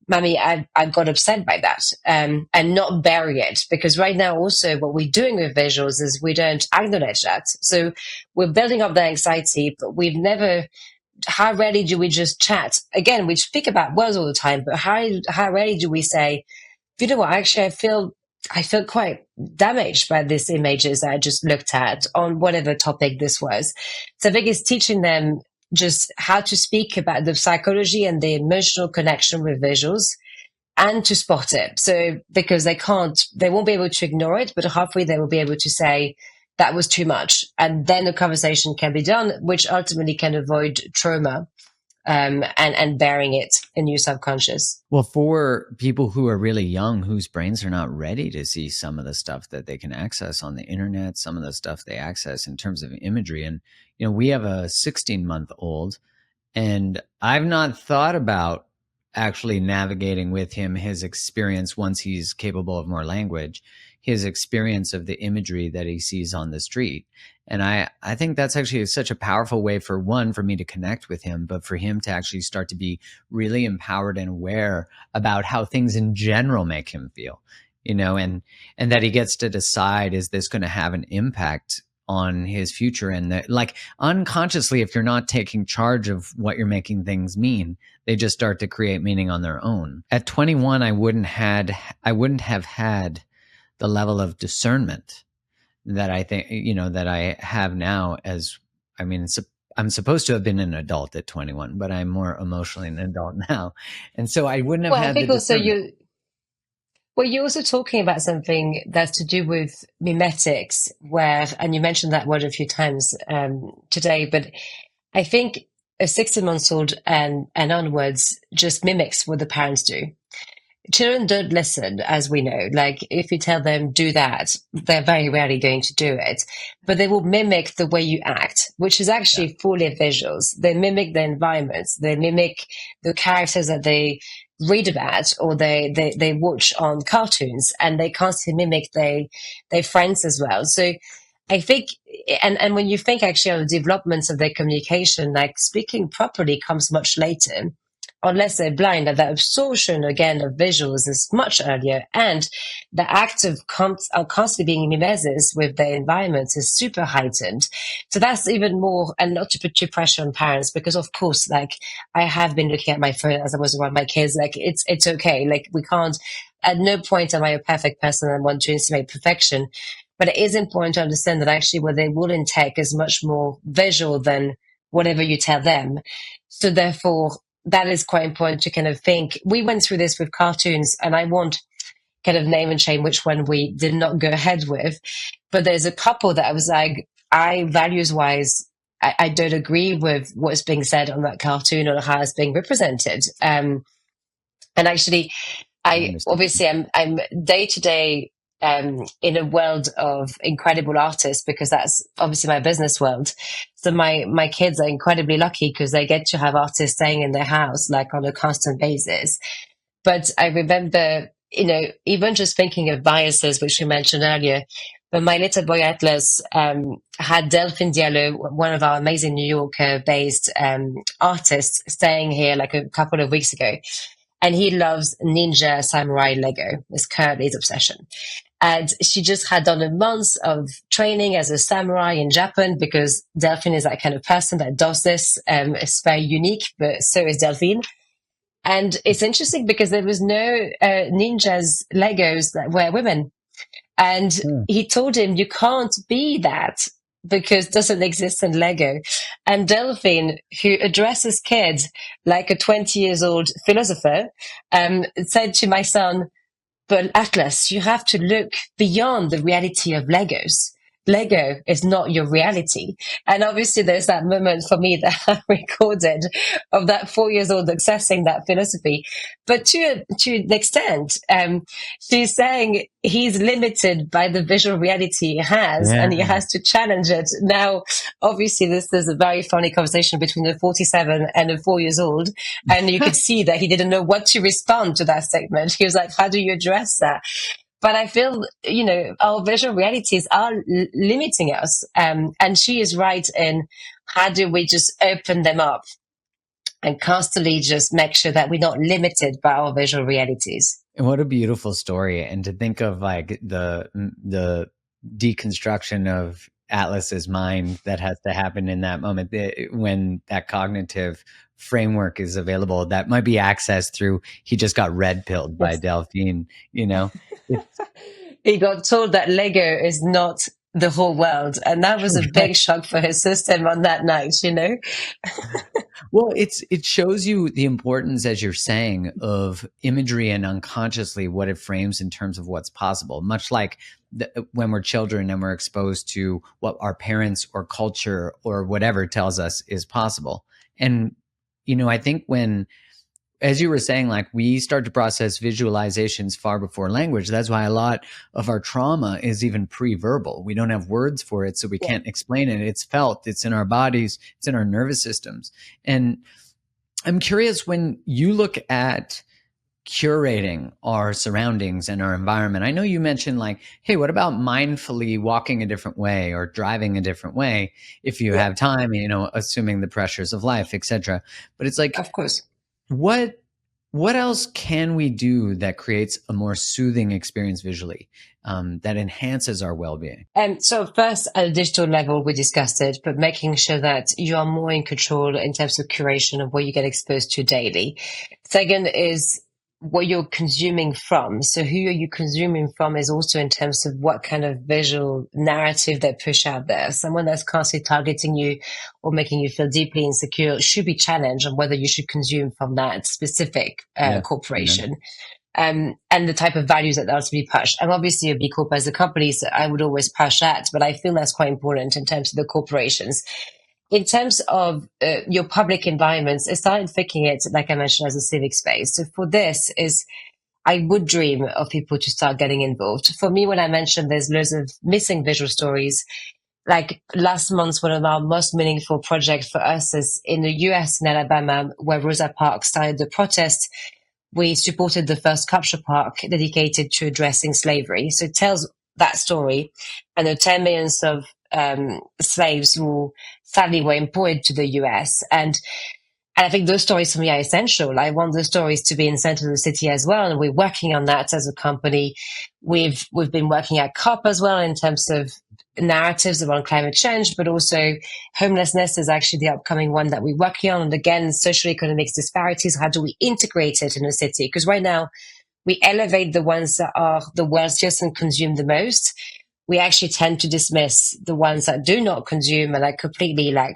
Mommy, I got upset by that, and not bury it. Because right now also what we're doing with visuals is we don't acknowledge that. So we're building up the anxiety, but we've never, how rarely do we just chat? Again, we speak about words all the time, but how rarely do we say, you know what, actually I feel quite damaged by these images that I just looked at on whatever topic this was. So I think it's teaching them just how to speak about the psychology and the emotional connection with visuals and to spot it. So because they won't be able to ignore it, but hopefully they will be able to say, that was too much. And then the conversation can be done, which ultimately can avoid trauma and bearing it in your subconscious. Well, for people who are really young, whose brains are not ready to see some of the stuff that they can access on the internet, some of the stuff they access in terms of imagery. And, we have a 16-month-old, and I've not thought about actually navigating with him his experience once he's capable of more language, his experience of the imagery that he sees on the street. And I think that's actually such a powerful way for me to connect with him, but for him to actually start to be really empowered and aware about how things in general make him feel, and that he gets to decide, is this going to have an impact on his future? And like unconsciously, if you're not taking charge of what you're making things mean, they just start to create meaning on their own. At 21, I wouldn't have had the level of discernment that I think, that I have now. I'm supposed to have been an adult at 21, but I'm more emotionally an adult now. And so I wouldn't have had the discernment. You're also talking about something that's to do with mimetics, and you mentioned that word a few times today, but I think a 16-month-old and onwards just mimics what the parents do. Children don't listen, as we know. Like, if you tell them, do that, they're very rarely going to do it. But they will mimic the way you act, which is actually fully of visuals. They mimic the environments. They mimic the characters that they read about or they watch on cartoons, and they constantly mimic their friends as well. So I think, and when you think actually on the developments of their communication, like speaking properly comes much later. Unless they're blind, that absorption again of visuals is much earlier, and the act of constantly being mimesis with their environment is super heightened. So that's even more, and not to put too pressure on parents, because of course, like, I have been looking at my phone as I was around my kids. Like, it's okay. Like, we can't. At no point am I a perfect person and want to insinuate perfection, but it is important to understand that actually what they will intake is much more visual than whatever you tell them. So therefore, that is quite important to kind of think. We went through this with cartoons, and I won't kind of name and shame which one we did not go ahead with, but there's a couple that I was like, values-wise, I don't agree with what's being said on that cartoon or how it's being represented. And actually, I'm day-to-day in a world of incredible artists, because that's obviously my business world. So my kids are incredibly lucky because they get to have artists staying in their house like on a constant basis. But I remember, even just thinking of biases, which we mentioned earlier, but my little boy Atlas had Delphine Diallo, one of our amazing New Yorker-based artists, staying here like a couple of weeks ago. And he loves Ninja Samurai Lego. It's currently his obsession. And she just had done a month of training as a samurai in Japan, because Delphine is that kind of person that does this. It's very unique, but so is Delphine. And it's interesting because there was no ninjas Legos that were women. And he told him, you can't be that because it doesn't exist in Lego. And Delphine, who addresses kids like a 20 years old philosopher, said to my son, but Atlas, you have to look beyond the reality of Legos. Lego is not your reality. And obviously there's that moment for me that I recorded of that 4 years old accessing that philosophy. But to an extent, she's saying he's limited by the visual reality he has, and he has to challenge it. Now, obviously this is a very funny conversation between a 47 and a 4 years old. And you could see that he didn't know what to respond to that statement. He was like, how do you address that? But I feel, our visual realities are limiting us. And she is right in, how do we just open them up and constantly just make sure that we're not limited by our visual realities. And what a beautiful story. And to think of like the deconstruction of Atlas's mind that has to happen in that moment, when that cognitive framework is available, that might be accessed through, he just got red pilled by Delphine, He got told that Lego is not the whole world. And that was a big shock for his system on that night, Well, it shows you the importance, as you're saying, of imagery and unconsciously what it frames in terms of what's possible. Much like when we're children and we're exposed to what our parents or culture or whatever tells us is possible. And, I think as you were saying, like, we start to process visualizations far before language. That's why a lot of our trauma is even pre-verbal. We don't have words for it, so we can't explain it. It's felt, it's in our bodies, it's in our nervous systems. And I'm curious, when you look at curating our surroundings and our environment, I know you mentioned like, hey, what about mindfully walking a different way or driving a different way if you have time, assuming the pressures of life, etc. But it's like, of course, what else can we do that creates a more soothing experience visually, that enhances our well-being? So first, at a digital level, we discussed it, but making sure that you are more in control in terms of curation of what you get exposed to daily. Second is what you're consuming from. So who are you consuming from is also in terms of what kind of visual narrative they push out there. Someone that's constantly targeting you or making you feel deeply insecure should be challenged on whether you should consume from that specific corporation. And the type of values that are to be pushed. I'm obviously a B Corp as a company, so I would always push that, but I feel that's quite important in terms of the corporations. In terms of your public environments, I started thinking it, like I mentioned, as a civic space. So for this I would dream of people to start getting involved. For me, when I mentioned there's loads of missing visual stories, like last month, one of our most meaningful projects for us is in the US, in Alabama, where Rosa Parks started the protest. We supported the first sculpture park dedicated to addressing slavery. So it tells that story, and the 10 millions of slaves who sadly were imported to the US. And I think those stories for me are essential. I want those stories to be in the center of the city as well. And we're working on that as a company. We've been working at COP as well in terms of narratives around climate change, but also homelessness is actually the upcoming one that we're working on. And again, social economic disparities, how do we integrate it in the city? Because right now we elevate the ones that are the wealthiest and consume the most. We actually tend to dismiss the ones that do not consume and like completely like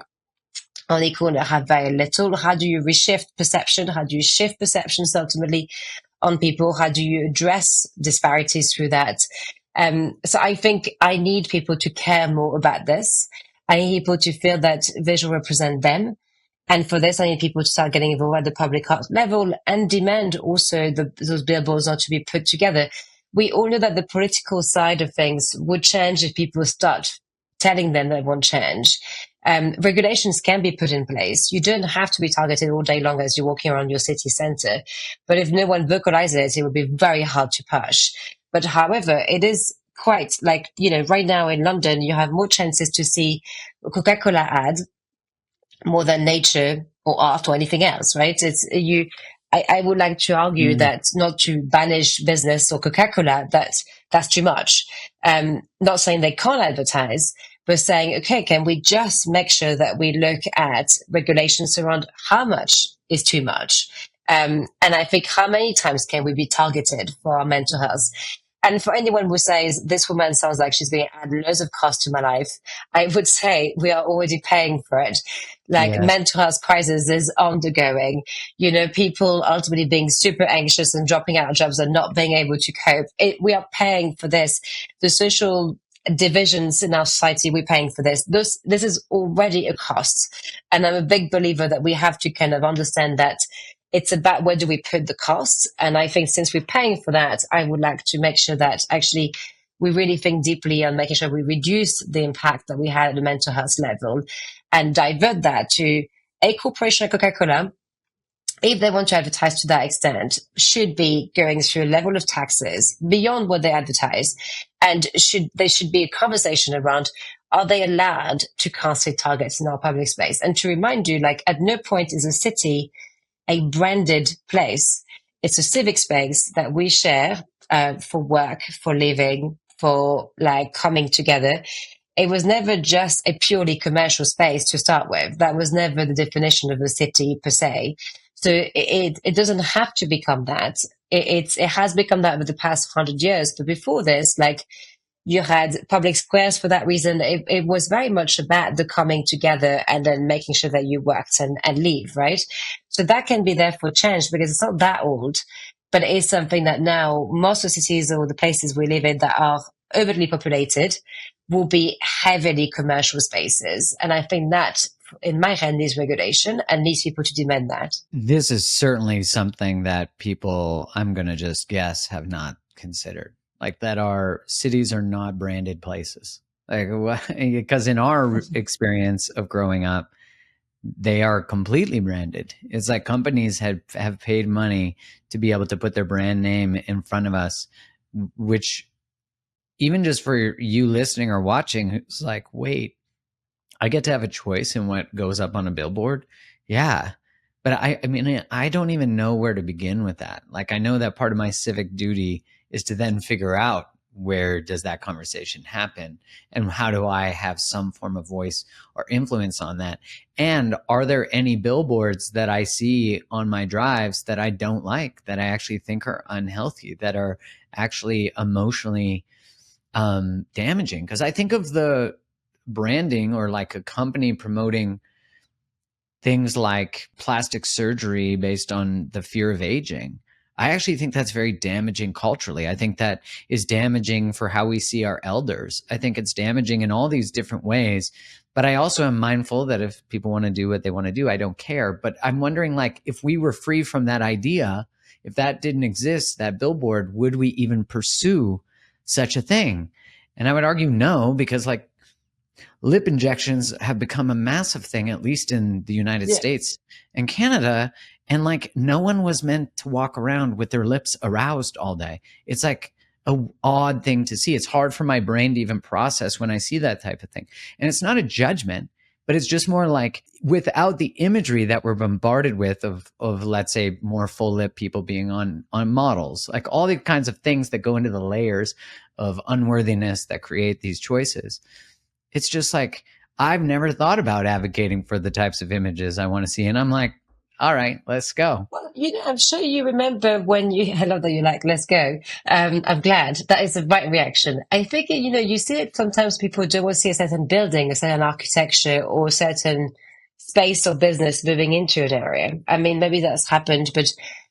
unequal and have very little. How do you reshift perception? How do you shift perceptions ultimately on people? How do you address disparities through that? So I think I need people to care more about this. I need people to feel that visual represent them. And for this, I need people to start getting involved at the public art level and demand also those billboards not to be put together. we all know that the political side of things would change if people start telling them they won't change. Regulations can be put in place. You don't have to be targeted all day long as you're walking around your city center. But if no one vocalizes it, it would be very hard to push. But however, it is quite like, right now in London, you have more chances to see a Coca-Cola ad more than nature or art or anything else, right? I would like to argue that not to banish business or Coca-Cola, that's too much. Not saying they can't advertise, but saying, okay, can we just make sure that we look at regulations around how much is too much? And I think how many times can we be targeted for our mental health? And for anyone who says, this woman sounds like she's going to add loads of cost to my life, I would say we are already paying for it. Like mental health crisis is undergoing, people ultimately being super anxious and dropping out of jobs and not being able to cope. We are paying for this. The social divisions in our society, we're paying for this. This is already a cost. And I'm a big believer that we have to kind of understand that it's about where do we put the costs. And I think since we're paying for that, I would like to make sure that actually we really think deeply on making sure we reduce the impact that we had at the mental health level and divert that to a corporation like Coca-Cola, if they want to advertise to that extent, should be going through a level of taxes beyond what they advertise. And there should be a conversation around, are they allowed to cast targets in our public space? And to remind you, like at no point is a city a branded place. It's a civic space that we share for work, for living, for like coming together. It was never just a purely commercial space to start with. That was never the definition of a city per se. So it doesn't have to become that. It has become that over the past 100 years. But before this, like you had public squares for that reason. It was very much about the coming together and then making sure that you worked and leave, right? So that can be therefore changed because it's not that old, but it is something that now most of the cities or the places we live in that are overly populated will be heavily commercial spaces. And I think that in my hand needs regulation and needs people to demand that. This is certainly something that people, I'm going to just guess, have not considered. Like that our cities are not branded places. Like, because in our experience of growing up, they are completely branded. It's like companies have paid money to be able to put their brand name in front of us, which even just for you listening or watching, it's like, wait, I get to have a choice in what goes up on a billboard. Yeah. But I mean, I don't even know where to begin with that. Like, I know that part of my civic duty is to then figure out where does that conversation happen and how do I have some form of voice or influence on that? And are there any billboards that I see on my drives that I don't like, that I actually think are unhealthy, that are actually emotionally damaging? Because I think of the branding or like a company promoting things like plastic surgery based on the fear of aging. I actually think that's very damaging culturally. I think that is damaging for how we see our elders. I think it's damaging in all these different ways. But I also am mindful that if people want to do what they want to do, I don't care. But I'm wondering, like, if we were free from that idea, if that didn't exist, that billboard, would we even pursue such a thing? And I would argue no, because like lip injections have become a massive thing, at least in the United States and Canada. And like no one was meant to walk around with their lips aroused all day. It's like an odd thing to see. It's hard for my brain to even process when I see that type of thing. And it's not a judgment, but it's just more like without the imagery that we're bombarded with of let's say more full lip people being on models, like all the kinds of things that go into the layers of unworthiness that create these choices. It's just like, I've never thought about advocating for the types of images I want to see. And I'm like, all right, let's go. Well, I'm sure you remember when I love that you're like, let's go. I'm glad that is the right reaction. I think, you see it sometimes people don't want to see a certain building, a certain architecture or a certain space or business moving into an area. I mean, maybe that's happened, but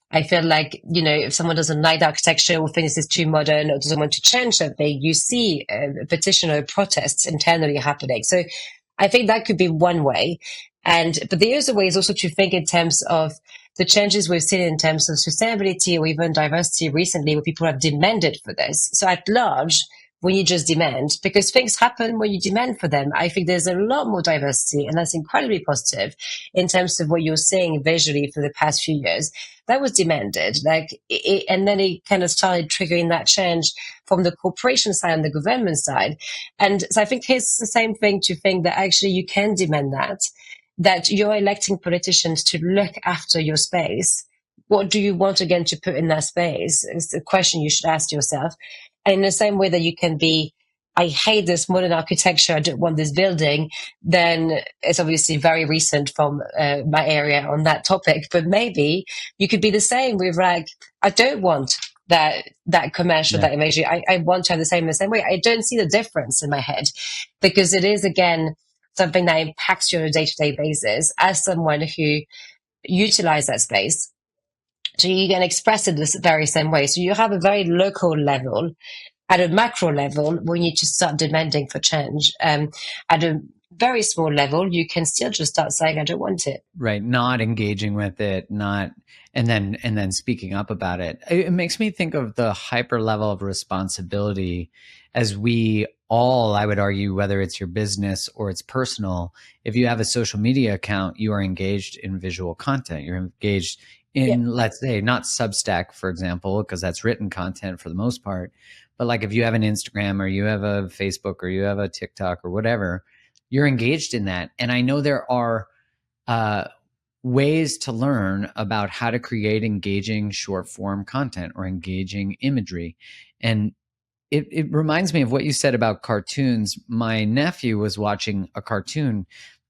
I feel like, if someone doesn't like the architecture or thinks it's too modern or doesn't want to change something, you see a petition or protests internally happening. So I think that could be one way. But the other way is also to think in terms of the changes we've seen in terms of sustainability or even diversity recently, where people have demanded for this. So at large, when you just demand, because things happen when you demand for them, I think there's a lot more diversity, and that's incredibly positive in terms of what you're seeing visually for the past few years. That was demanded, and then it kind of started triggering that change from the corporation side and the government side. And so I think it's the same thing to think that actually you can demand that you're electing politicians to look after your space. What do you want again to put in that space? Is the question you should ask yourself. And in the same way that you can be, I hate this modern architecture, I don't want this building, then it's obviously very recent from my area on that topic. But maybe you could be the same with like, I don't want that commercial, that imagery. I want to have the same way. I don't see the difference in my head, because it is, again, something that impacts you on a day-to-day basis as someone who utilize that space. So you can express it the very same way. So you have a very local level. At a macro level, we need to start demanding for change. At a very small level, you can still just start saying, I don't want it. Right. Not engaging with it, not, and then speaking up about it. It makes me think of the hyper level of responsibility as we all, I would argue, whether it's your business or it's personal, if you have a social media account, you are engaged in visual content. You're engaged in, let's say, not Substack, for example, because that's written content for the most part. But like if you have an Instagram or you have a Facebook or you have a TikTok or whatever, you're engaged in that. And I know there are ways to learn about how to create engaging short form content or engaging imagery. And it reminds me of what you said about cartoons. My nephew was watching a cartoon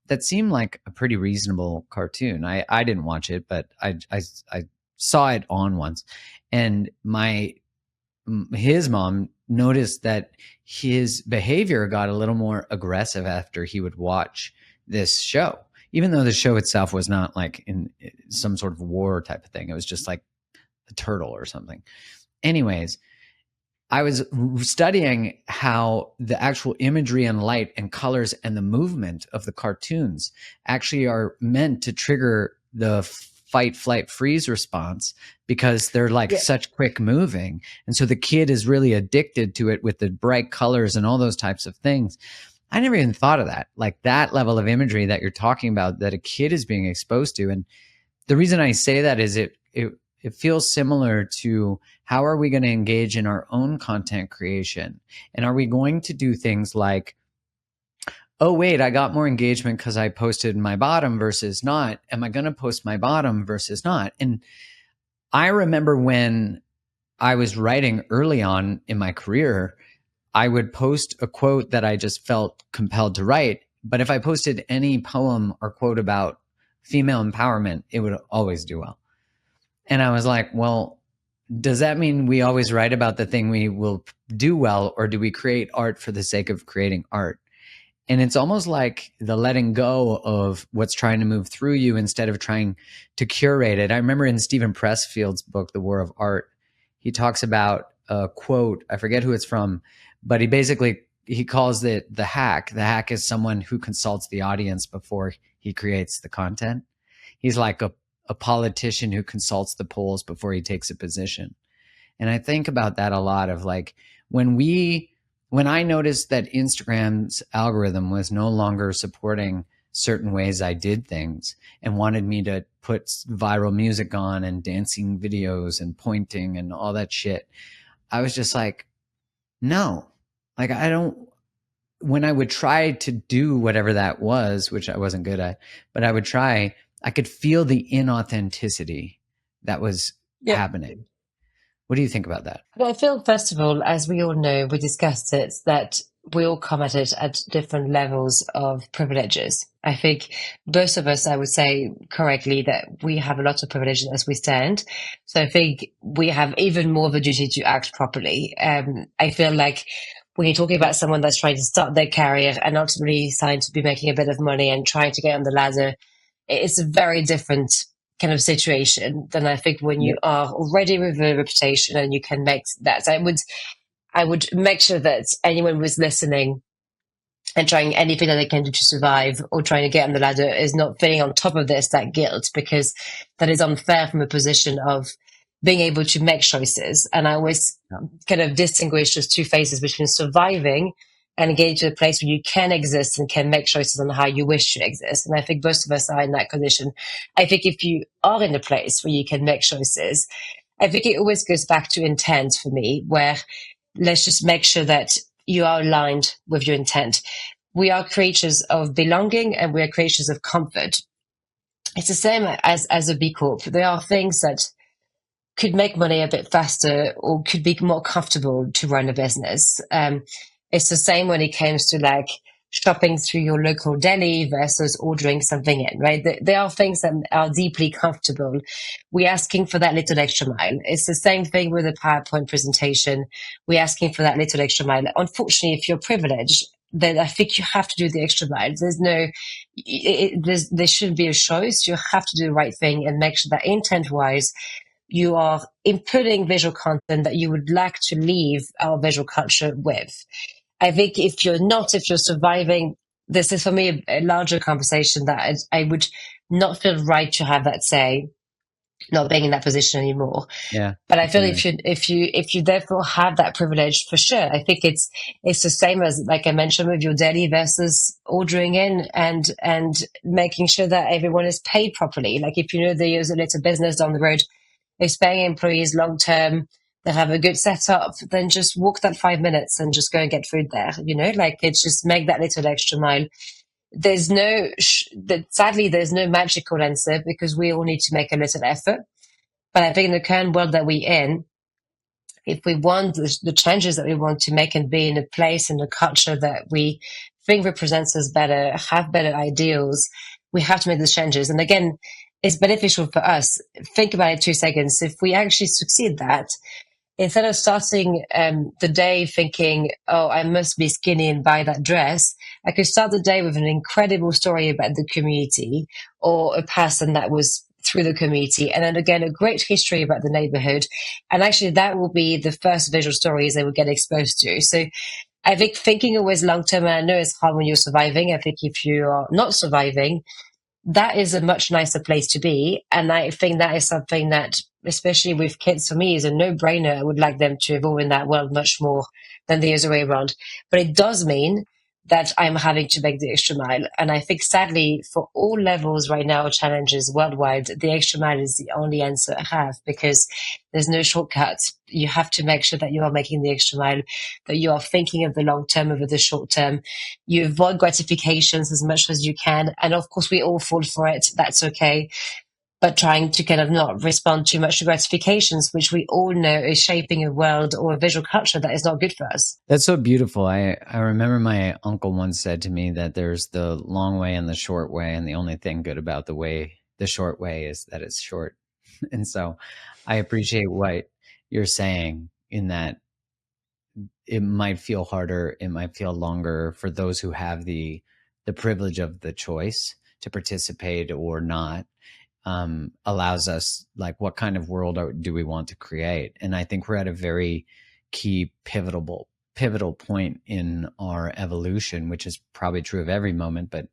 that seemed like a pretty reasonable cartoon. I didn't watch it, but I saw it on once. And his mom noticed that his behavior got a little more aggressive after he would watch this show, even though the show itself was not like in some sort of war type of thing. It was just like a turtle or something. Anyways, I was studying how the actual imagery and light and colors and the movement of the cartoons actually are meant to trigger the fight, flight, freeze response, because they're like such quick moving. And so the kid is really addicted to it with the bright colors and all those types of things. I never even thought of that, like that level of imagery that you're talking about that a kid is being exposed to. And the reason I say that is it feels similar to how are we going to engage in our own content creation? And are we going to do things like, oh, wait, I got more engagement because I posted my bottom versus not. Am I going to post my bottom versus not? And I remember when I was writing early on in my career, I would post a quote that I just felt compelled to write. But if I posted any poem or quote about female empowerment, it would always do well. And I was like, well, does that mean we always write about the thing we will do well, or do we create art for the sake of creating art? And it's almost like the letting go of what's trying to move through you instead of trying to curate it. I remember in Stephen Pressfield's book, The War of Art, he talks about a quote, I forget who it's from, but he calls it the hack. The hack is someone who consults the audience before he creates the content. He's like a politician who consults the polls before he takes a position. And I think about that a lot of like, when I noticed that Instagram's algorithm was no longer supporting certain ways I did things and wanted me to put viral music on and dancing videos and pointing and all that shit, I was just like, no, like when I would try to do whatever that was, which I wasn't good at, but I would try, I could feel the inauthenticity that was happening. What do you think about that? I feel, first of all, as we all know, we discussed it, that we all come at it at different levels of privileges. I think both of us, I would say correctly, that we have a lot of privileges as we stand. So I think we have even more of a duty to act properly. I feel like when you're talking about someone that's trying to start their career and ultimately starting to be making a bit of money and trying to get on the ladder, it's a very different kind of situation than I think when you are already with a reputation and you can make that. So I would make sure that anyone who's listening and trying anything that they can do to survive or trying to get on the ladder is not feeling on top of this, that guilt, because that is unfair from a position of being able to make choices. And I always kind of distinguish those two phases between surviving and getting to a place where you can exist and can make choices on how you wish to exist. And I think most of us are in that condition. I think if you are in a place where you can make choices, I think it always goes back to intent for me, where let's just make sure that you are aligned with your intent. We are creatures of belonging and we are creatures of comfort. It's the same as a B Corp. There are things that could make money a bit faster or could be more comfortable to run a business. It's the same when it comes to like shopping through your local deli versus ordering something in, right? There are things that are deeply comfortable. We're asking for that little extra mile. It's the same thing with a PowerPoint presentation. We're asking for that little extra mile. Unfortunately, if you're privileged, then I think you have to do the extra mile. There shouldn't be a choice. You have to do the right thing and make sure that intent wise, you are inputting visual content that you would like to leave our visual culture with. I think if you're surviving, this is for me a larger conversation that I would not feel right to have that say, not being in that position anymore. Yeah. But I feel if you therefore have that privilege, for sure, I think it's the same as, like I mentioned, with your daily versus ordering in and making sure that everyone is paid properly. Like if you know there's a little business down the road, is paying employees long term, that have a good setup, then just walk that 5 minutes and just go and get food there. Like it's just make that little extra mile. Sadly, there's no magical answer because we all need to make a little effort. But I think in the current world that we're in, if we want the changes that we want to make and be in a place and a culture that we think represents us better, have better ideals, we have to make those changes. And again, it's beneficial for us. Think about it 2 seconds. If we actually succeed that, instead of starting the day thinking, oh, I must be skinny and buy that dress, I could start the day with an incredible story about the community or a person that was through the community. And then again, a great history about the neighborhood. And actually that will be the first visual stories they will get exposed to. So I think thinking always long term, and I know it's hard when you're surviving. I think if you are not surviving, that is a much nicer place to be. And I think that is something that, especially with kids, for me, is a no-brainer. I would like them to evolve in that world much more than the other way around. But it does mean that I'm having to make the extra mile. And I think, sadly, for all levels right now, challenges worldwide, the extra mile is the only answer I have, because there's no shortcut. You have to make sure that you are making the extra mile, that you are thinking of the long term over the short term. You avoid gratifications as much as you can. And of course, we all fall for it. That's okay. But trying to kind of not respond too much to gratifications, which we all know is shaping a world or a visual culture that is not good for us. That's so beautiful. I remember my uncle once said to me that there's the long way and the short way, and the only thing good about the short way is that it's short. And so I appreciate what you're saying, in that it might feel harder, it might feel longer for those who have the privilege of the choice to participate or not. Allows us, like, what kind of world do we want to create? And I think we're at a very key pivotal point in our evolution, which is probably true of every moment, but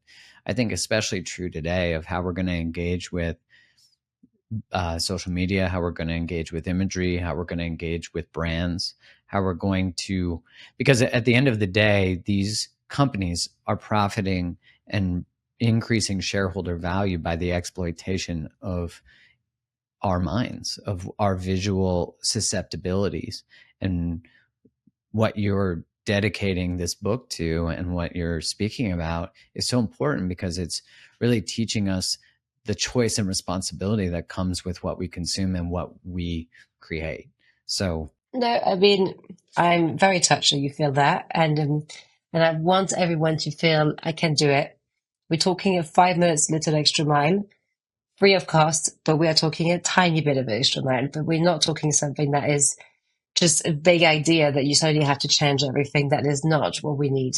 I think especially true today, of how we're going to engage with social media, how we're going to engage with imagery, how we're going to engage with brands, how we're going to, because at the end of the day, these companies are profiting and increasing shareholder value by the exploitation of our minds, of our visual susceptibilities. And what you're dedicating this book to and what you're speaking about is so important, because it's really teaching us the choice and responsibility that comes with what we consume and what we create. So no, I mean, I'm very touched that you feel that, and I want everyone to feel I can do it. We're talking a 5 minutes little extra mile, free of cost, but we are talking a tiny bit of extra mile. But we're not talking something that is just a big idea that you suddenly have to change everything. That is not what we need.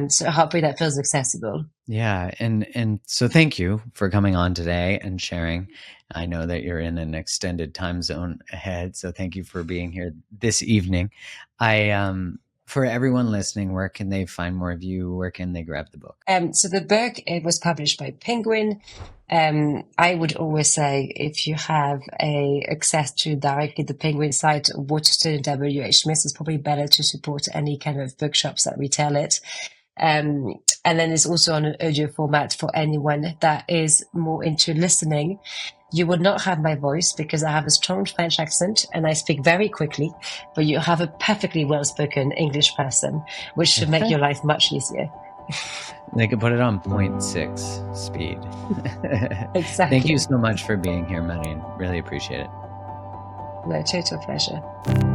So hopefully that feels accessible. Yeah. And so thank you for coming on today and sharing. I know that you're in an extended time zone ahead, so thank you for being here this evening. for everyone listening, where can they find more of you? Where can they grab the book? So the book, it was published by Penguin. I would always say if you have access to directly the Penguin site or Waterstone and WH Smith, it's probably better to support any kind of bookshops that retail it. And then it's also on an audio format for anyone that is more into listening. You will not have my voice because I have a strong French accent and I speak very quickly, but you have a perfectly well-spoken English person, which should make your life much easier. They could put it on 0.6 speed. Exactly. Thank you so much for being here, Marion. Really appreciate it. No, total pleasure.